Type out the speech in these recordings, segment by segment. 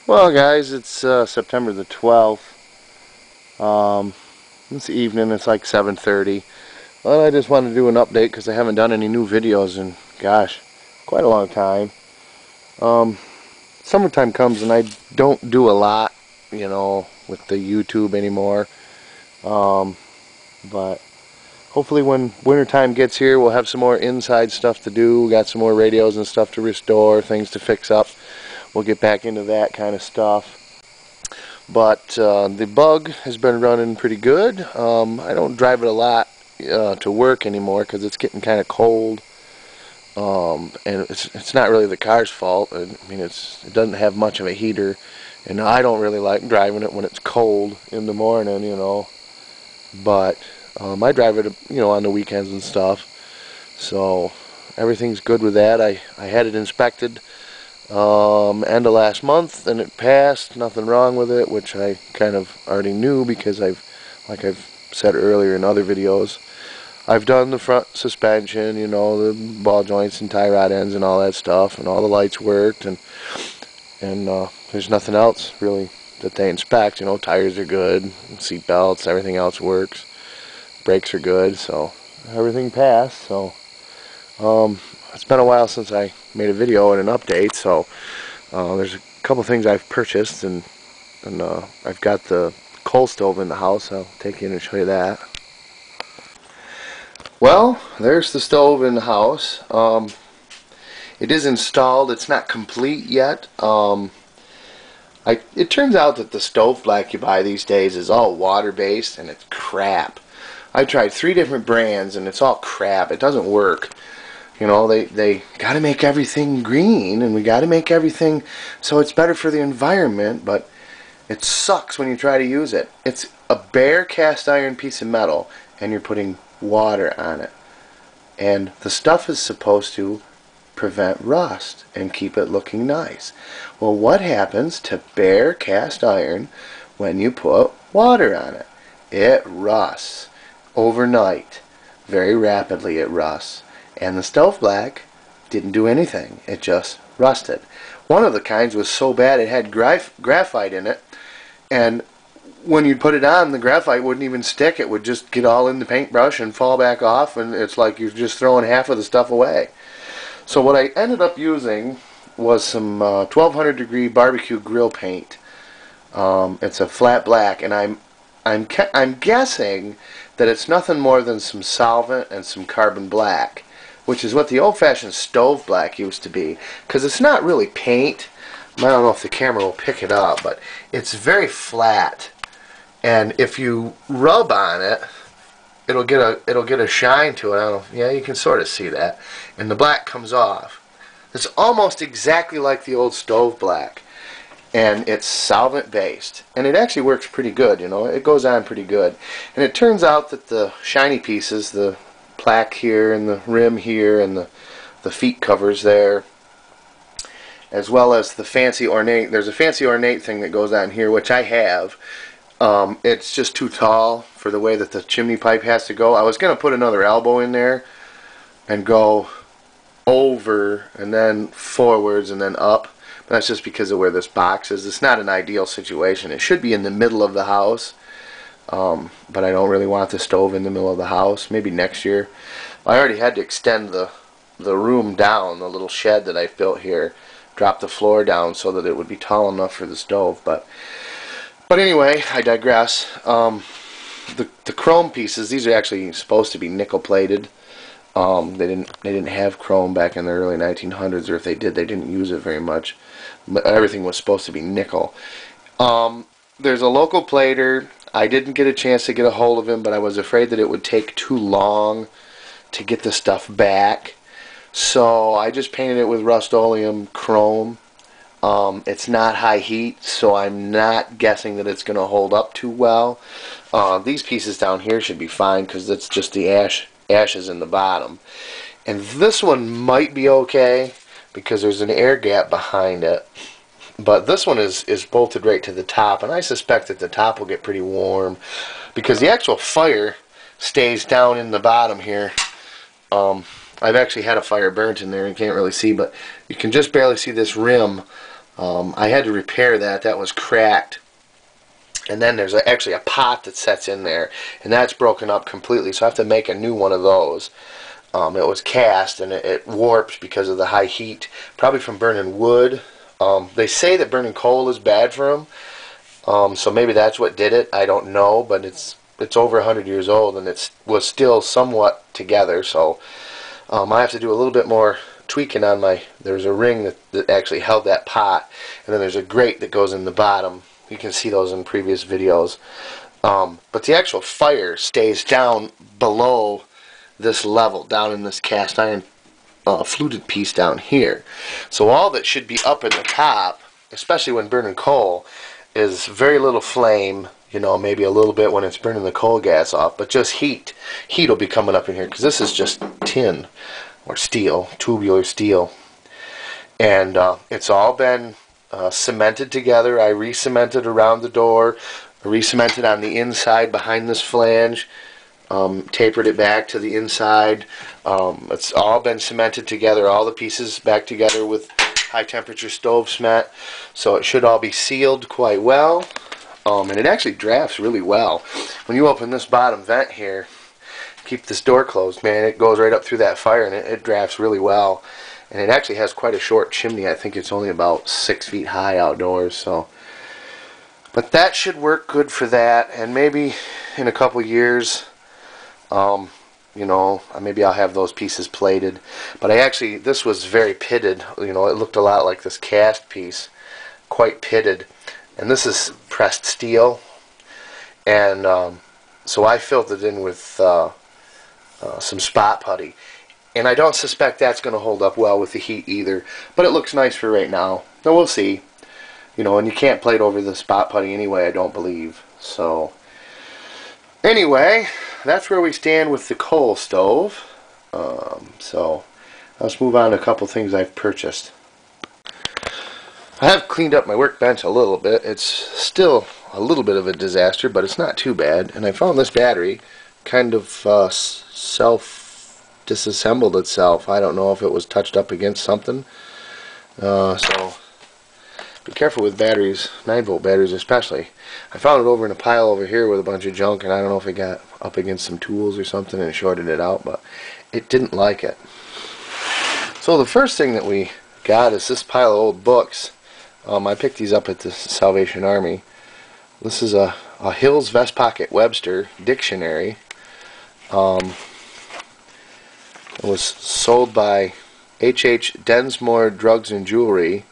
Well, guys, it's September the 12th. This evening. It's like 7:30. Well, I just wanted to do an update because I haven't done any new videos in, gosh, quite a long time. Um, Summertime comes and I don't do a lot, with the YouTube anymore. But hopefully when wintertime gets here, we'll have some more inside stuff to do. We got some more radios and stuff to restore, things to fix up. We'll get back into that kind of stuff. But the Bug has been running pretty good. I don't drive it a lot to work anymore because it's getting kind of cold. And it's not really the car's fault. I mean, it doesn't have much of a heater, and I don't really like driving it when it's cold in the morning. But I drive it, on the weekends and stuff. So everything's good with that. I had it inspected end of last month, and it passed. Nothing wrong with it, which I kind of already knew because like I've said earlier in other videos, I've done the front suspension, the ball joints and tie rod ends and all that stuff, and all the lights worked, and there's nothing else really that they inspect. Tires are good, seat belts, everything else works, brakes are good, so everything passed. So it's been a while since I made a video and an update, so there's a couple things I've purchased, and I've got the coal stove in the house. I'll take you in and show you that. Well, there's the stove in the house. It is installed. It's not complete yet. It turns out that the stove black you buy these days is all water-based, and it's crap. I tried 3 different brands, and it's all crap. It doesn't work. They got to make everything green, and we got to make everything so it's better for the environment, but it sucks when you try to use it. It's a bare cast iron piece of metal, and you're putting water on it. And the stuff is supposed to prevent rust and keep it looking nice. Well, what happens to bare cast iron when you put water on it? It rusts overnight. Very rapidly it rusts. And the stove black didn't do anything. It just rusted. One of the kinds was so bad it had graphite in it, and when you put it on, the graphite wouldn't even stick. It would just get all in the paintbrush and fall back off, and it's like you're just throwing half of the stuff away. So what I ended up using was some 1200 degree barbecue grill paint. It's a flat black, and I'm guessing that it's nothing more than some solvent and some carbon black, which is what the old-fashioned stove black used to be, because it's not really paint. I don't know if the camera will pick it up, but it's very flat, and if you rub on it, it'll get a shine to it. I don't know, yeah, you can sort of see that, and the black comes off. It's almost exactly like the old stove black, and it's solvent based, and it actually works pretty good. It goes on pretty good. And it turns out that the shiny pieces, the plaque here and the rim here and the feet covers there, as well as the fancy ornate, there's a fancy ornate thing that goes on here, which I have. It's just too tall for the way that the chimney pipe has to go. I was going to put another elbow in there and go over and then forwards and then up, but that's just because of where this box is. It's not an ideal situation. It should be in the middle of the house. But I don't really want the stove in the middle of the house. Maybe next year. I already had to extend the room down, the little shed that I've built here, drop the floor down so that it would be tall enough for the stove. But anyway, I digress. The chrome pieces, these are actually supposed to be nickel plated. They didn't have chrome back in the early 1900s, or if they did, they didn't use it very much. But everything was supposed to be nickel. There's a local plater. I didn't get a chance to get a hold of him, but I was afraid that it would take too long to get the stuff back. So I just painted it with Rust-Oleum chrome. It's not high heat, so I'm not guessing that it's going to hold up too well. These pieces down here should be fine because it's just the ashes in the bottom. And this one might be okay because there's an air gap behind it. But this one is bolted right to the top, and I suspect that the top will get pretty warm because the actual fire stays down in the bottom here. I've actually had a fire burnt in there and can't really see, but you can just barely see this rim I had to repair that. That was cracked. And then there's actually a pot that sets in there, and that's broken up completely, so I have to make a new one of those. It was cast, and it warps because of the high heat, probably from burning wood. They say that burning coal is bad for them, so maybe that's what did it. I don't know, but it's over 100 years old, and it was still somewhat together, so I have to do a little bit more tweaking on my... There's a ring that actually held that pot, and then there's a grate that goes in the bottom. You can see those in previous videos. But the actual fire stays down below this level, down in this cast iron fluted piece down here. So all that should be up in the top, especially when burning coal, is very little flame, you know, maybe a little bit when it's burning the coal gas off, but just heat. Heat will be coming up in here, because this is just tin, or steel, tubular steel. And it's all been cemented together. I re-cemented around the door, re-cemented on the inside behind this flange, tapered it back to the inside. It's all been cemented together, all the pieces back together with high temperature stove cement, so it should all be sealed quite well. And it actually drafts really well. When you open this bottom vent here, keep this door closed, man, it goes right up through that fire, and it drafts really well. And it actually has quite a short chimney. I think it's only about 6 feet high outdoors. So, but that should work good for that. And maybe in a couple years, you know, maybe I'll have those pieces plated. But this was very pitted. You know, it looked a lot like this cast piece, quite pitted. And this is pressed steel. And so I filled it in with some spot putty. And I don't suspect that's going to hold up well with the heat either. But it looks nice for right now. So we'll see. You know, and you can't plate over the spot putty anyway, I don't believe. So, anyway, that's where we stand with the coal stove. So, let's move on to a couple things I've purchased. I have cleaned up my workbench a little bit. It's still a little bit of a disaster, but it's not too bad. And I found this battery kind of disassembled itself. I don't know if it was touched up against something. So be careful with batteries, 9-volt batteries especially. I found it over in a pile over here with a bunch of junk, and I don't know if it got up against some tools or something and shorted it out, but it didn't like it. So the first thing that we got is this pile of old books. I picked these up at the Salvation Army. This is a Hills Vest Pocket Webster dictionary. It was sold by H.H. Densmore Drugs and Jewelry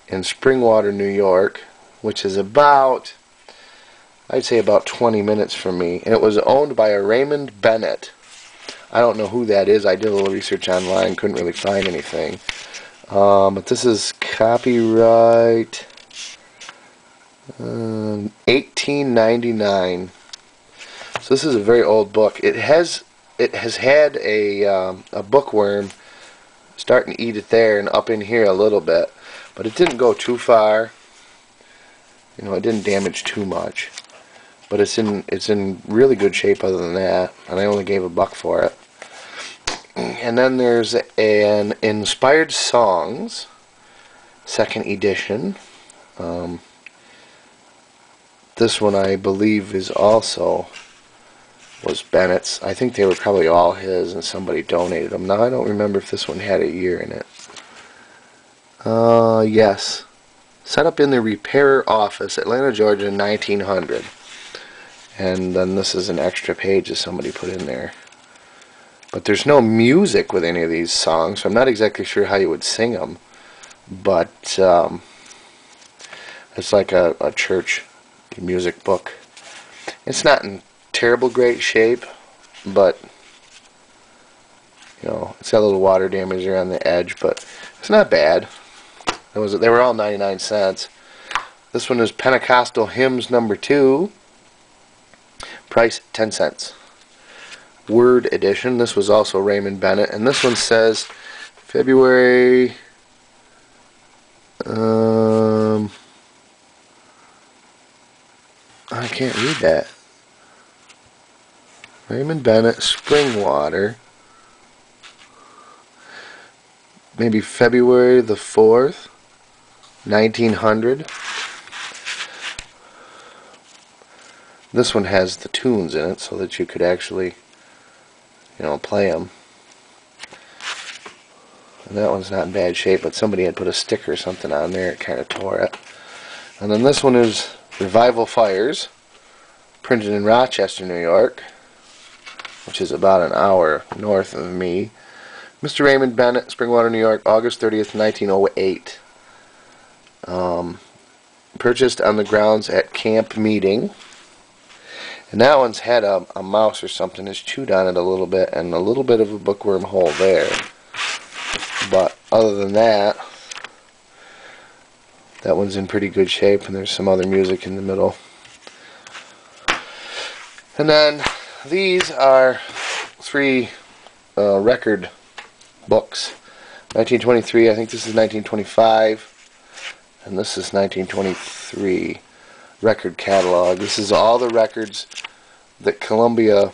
in Springwater, New York, which is about, I'd say about 20 minutes from me. And it was owned by a Raymond Bennett. I don't know who that is. I did a little research online, couldn't really find anything. But this is copyright 1899. So this is a very old book. It has had a bookworm starting to eat it there and up in here a little bit, but it didn't go too far. You know, it didn't damage too much, but it's in really good shape other than that, and I only gave $1 for it. And then there's an Inspired Songs, 2nd edition. This one I believe is also was Bennett's. I think they were probably all his, and somebody donated them. Now I don't remember if this one had a year in it. Yes. Set up in the repairer office, Atlanta, Georgia, 1900. And then this is an extra page that somebody put in there. But there's no music with any of these songs, so I'm not exactly sure how you would sing them. But it's like a church music book. It's not in terrible great shape, but you know, it's got a little water damage there on the edge, but it's not bad. They were all 99 cents. This one is Pentecostal Hymns #2. Price 10 cents. Word edition. This was also Raymond Bennett, and this one says February I can't read that. Raymond Bennett, Springwater. Maybe February the 4th. 1900. This one has the tunes in it so that you could actually, play them. And that one's not in bad shape, but somebody had put a sticker or something on there. It kind of tore it. And then this one is Revival Fires, printed in Rochester, New York, which is about an hour north of me. Mr. Raymond Bennett, Springwater, New York, August 30th, 1908. Purchased on the grounds at Camp Meeting. And that one's had a mouse or something has chewed on it a little bit, and a little bit of a bookworm hole there. But other than that, that one's in pretty good shape, and there's some other music in the middle. And then these are 3 record books. 1923, I think this is 1925, and this is 1923 record catalog. This is all the records that Columbia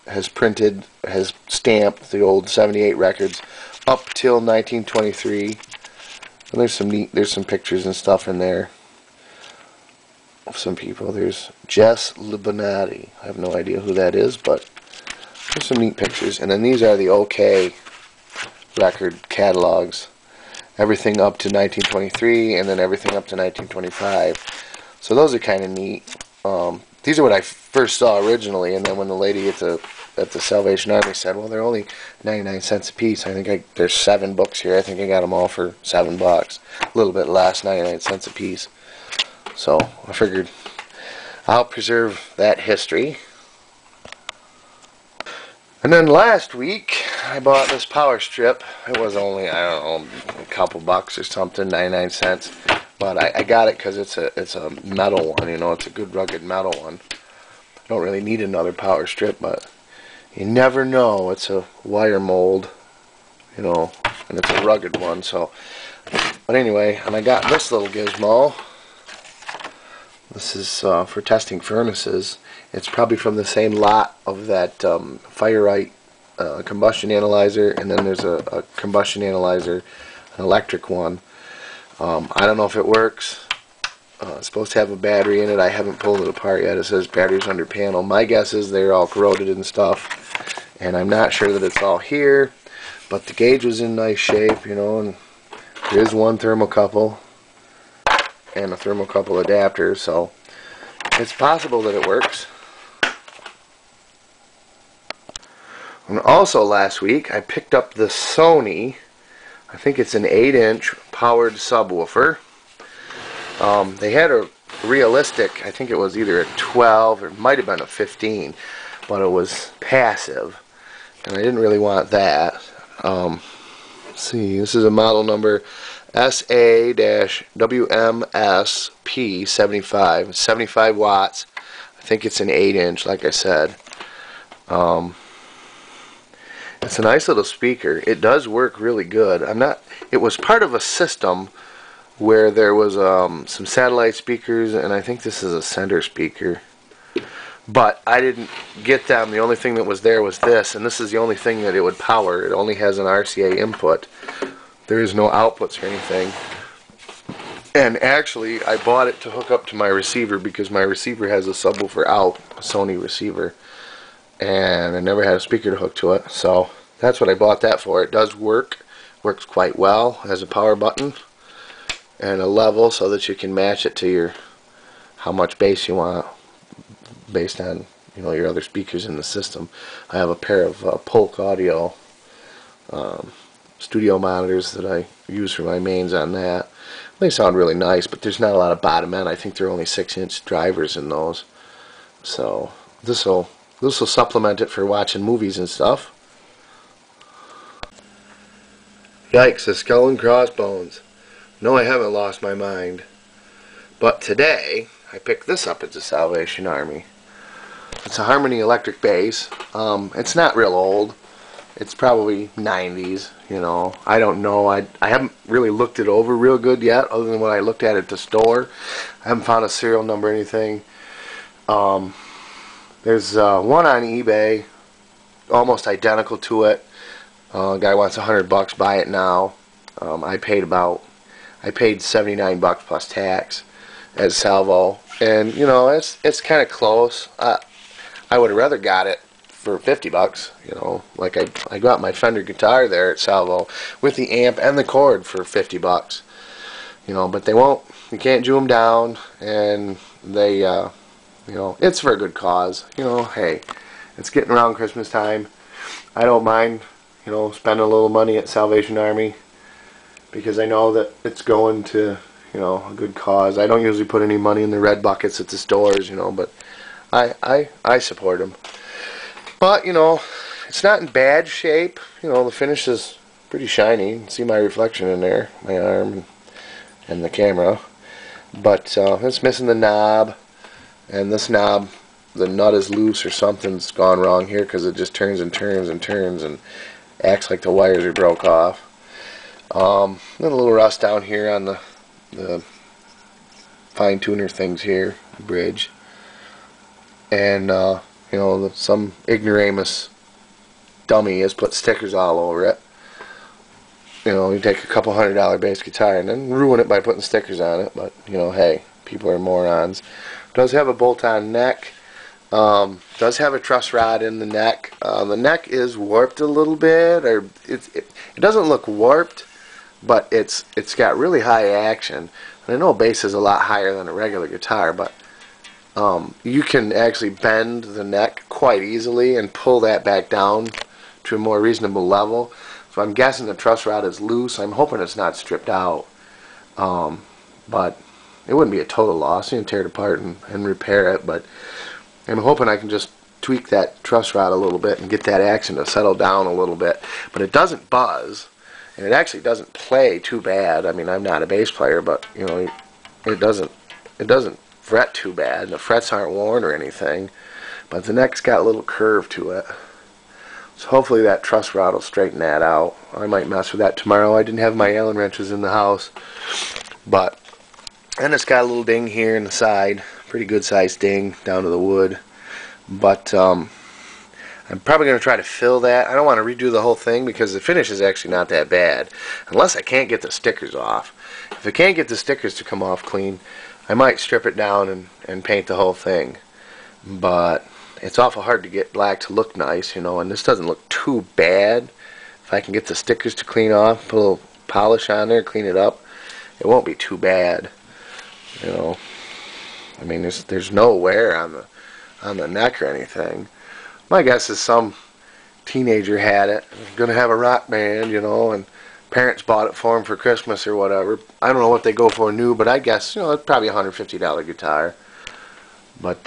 has printed, has stamped, the old 78 records, up till 1923. And there's some pictures and stuff in there of some people. There's Jess Libonati. I have no idea who that is, but there's some neat pictures. And then these are the OK record catalogs. Everything up to 1923, and then everything up to 1925. So those are kind of neat. These are what I first saw originally, and then when the lady at the Salvation Army said, well, they're only 99 cents a piece. I think there's 7 books here. I think I got them all for $7. A little bit less, 99 cents a piece. So I figured I'll preserve that history. And then last week I bought this power strip. It was only, I don't know, a couple bucks or something, 99 cents. But I got it because it's a metal one, it's a good rugged metal one. I don't really need another power strip, but you never know. It's a wire mold, and it's a rugged one. So, but anyway, and I got this little gizmo. This is for testing furnaces. It's probably from the same lot of that Fire-Rite combustion analyzer, and then there's a combustion analyzer, an electric one. I don't know if it works. It's supposed to have a battery in it. I haven't pulled it apart yet. It says batteries under panel. My guess is they're all corroded and stuff, and I'm not sure that it's all here, but the gauge was in nice shape, and there is one thermocouple and a thermocouple adapter, so it's possible that it works. And also last week I picked up the Sony, I think it's an 8-inch powered subwoofer. They had a realistic, I think it was either a 12 or it might have been a 15, but it was passive, and I didn't really want that. Let's see, this is a model number SA-WMSP75, 75 watts. I think it's an 8-inch, like I said. It's a nice little speaker. It does work really good. It was part of a system where there was some satellite speakers, and I think this is a center speaker. But I didn't get them. The only thing that was there was this, and this is the only thing that it would power. It only has an RCA input. There is no outputs or anything. And actually, I bought it to hook up to my receiver because my receiver has a subwoofer out, a Sony receiver. And I never had a speaker to hook to it, so that's what I bought that for. It does work, works quite well. It has a power button and a level so that you can match it to how much bass you want based on your other speakers in the system. I have a pair of Polk Audio studio monitors that I use for my mains on that. They sound really nice, but there's not a lot of bottom end. I think there are only 6-inch drivers in those, so this will supplement it for watching movies and stuff. Yikes, a skull and crossbones. No, I haven't lost my mind. But today, I picked this up at the Salvation Army. It's a Harmony electric bass. It's not real old. It's probably 90s, I don't know. I haven't really looked it over real good yet, other than what I looked at the store. I haven't found a serial number or anything. There's one on eBay, almost identical to it. Guy wants $100, buy it now. I I paid $79 plus tax at Salvo, and you know, it's kind of close. I would have rather got it for $50, you know. Like I got my Fender guitar there at Salvo with the amp and the cord for $50, you know. But they won't. You can't Jew them down, and they, you know, it's for a good cause. You know, hey, it's getting around Christmas time. I don't mind, you know, spending a little money at Salvation Army because I know that it's going to, you know, a good cause. I don't usually put any money in the red buckets at the stores, you know, but I support them. But, you know, it's not in bad shape. You know, the finish is pretty shiny. You can see my reflection in there, my arm and the camera. But it's missing the knob, and this knob, the nut is loose or something's gone wrong here because it just turns and turns and turns and acts like the wires are broke off. Then a little rust down here on the fine tuner things here, the bridge. And you know, some ignoramus dummy has put stickers all over it. You know, you take a couple $100 bass guitar and then ruin it by putting stickers on it. But you know, hey, people are morons. Does have a bolt-on neck. Does have a truss rod in the neck. The neck is warped a little bit, or it doesn't look warped, but it's got really high action. And I know a bass is a lot higher than a regular guitar, but you can actually bend the neck quite easily and pull that back down to a more reasonable level. So I'm guessing the truss rod is loose. I'm hoping it's not stripped out, but it wouldn't be a total loss. You can tear it apart and repair it, but I'm hoping I can just tweak that truss rod a little bit and get that action to settle down a little bit. But it doesn't buzz, and it actually doesn't play too bad. I mean, I'm not a bass player, but you know, it doesn't fret too bad. The frets aren't worn or anything, but the neck's got a little curve to it. So hopefully that truss rod will straighten that out. I might mess with that tomorrow. I didn't have my Allen wrenches in the house, but and it's got a little ding here in the side, pretty good sized ding down to the wood. But I'm probably going to try to fill that. I don't want to redo the whole thing because the finish is actually not that bad, unless I can't get the stickers off. If I can't get the stickers to come off clean, I might strip it down and paint the whole thing. But it's awful hard to get black to look nice, you know, and this doesn't look too bad. If I can get the stickers to clean off, put a little polish on there, clean it up, it won't be too bad. You know, I mean, there's no wear on the neck or anything. My guess is some teenager had it, gonna have a rock band, you know, and parents bought it for him for Christmas or whatever. I don't know what they go for new, but I guess, you know, it's probably a $150 guitar. But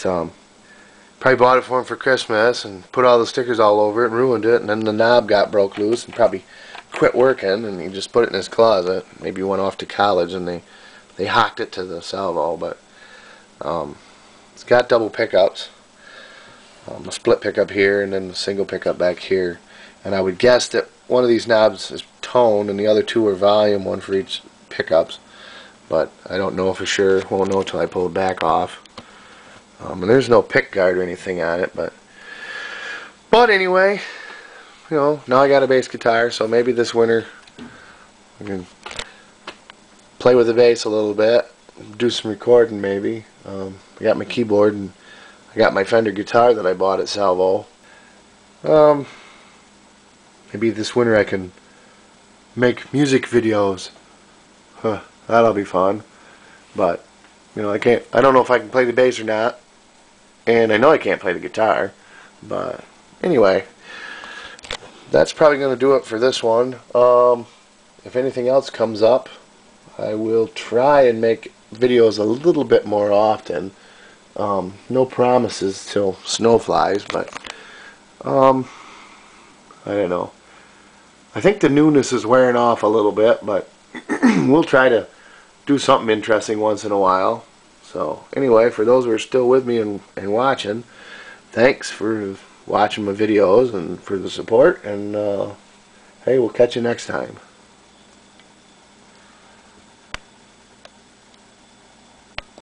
probably bought it for him for Christmas and put all the stickers all over it and ruined it, and then the knob got broke loose and probably quit working, and he just put it in his closet. Maybe went off to college and they hocked it to the Salvo. But it's got double pickups, a split pickup here and then a single pickup back here, and I would guess that one of these knobs is tone and the other two are volume, one for each pickups, but I don't know for sure. Won't know until I pull it back off. And there's no pick guard or anything on it, but anyway, you know, now I got a bass guitar, so maybe this winter I can play with the bass a little bit, do some recording maybe. I got my keyboard and I got my Fender guitar that I bought at Salvo. Maybe this winter I can make music videos. That'll be fun. But you know, I don't know if I can play the bass or not, and I know I can't play the guitar. But anyway, that's probably going to do it for this one. If anything else comes up, I will try and make videos a little bit more often. No promises till snow flies, but I don't know. I think the newness is wearing off a little bit, but we'll try to do something interesting once in a while. So anyway, for those who are still with me and watching, thanks for watching my videos and for the support, and hey, we'll catch you next time.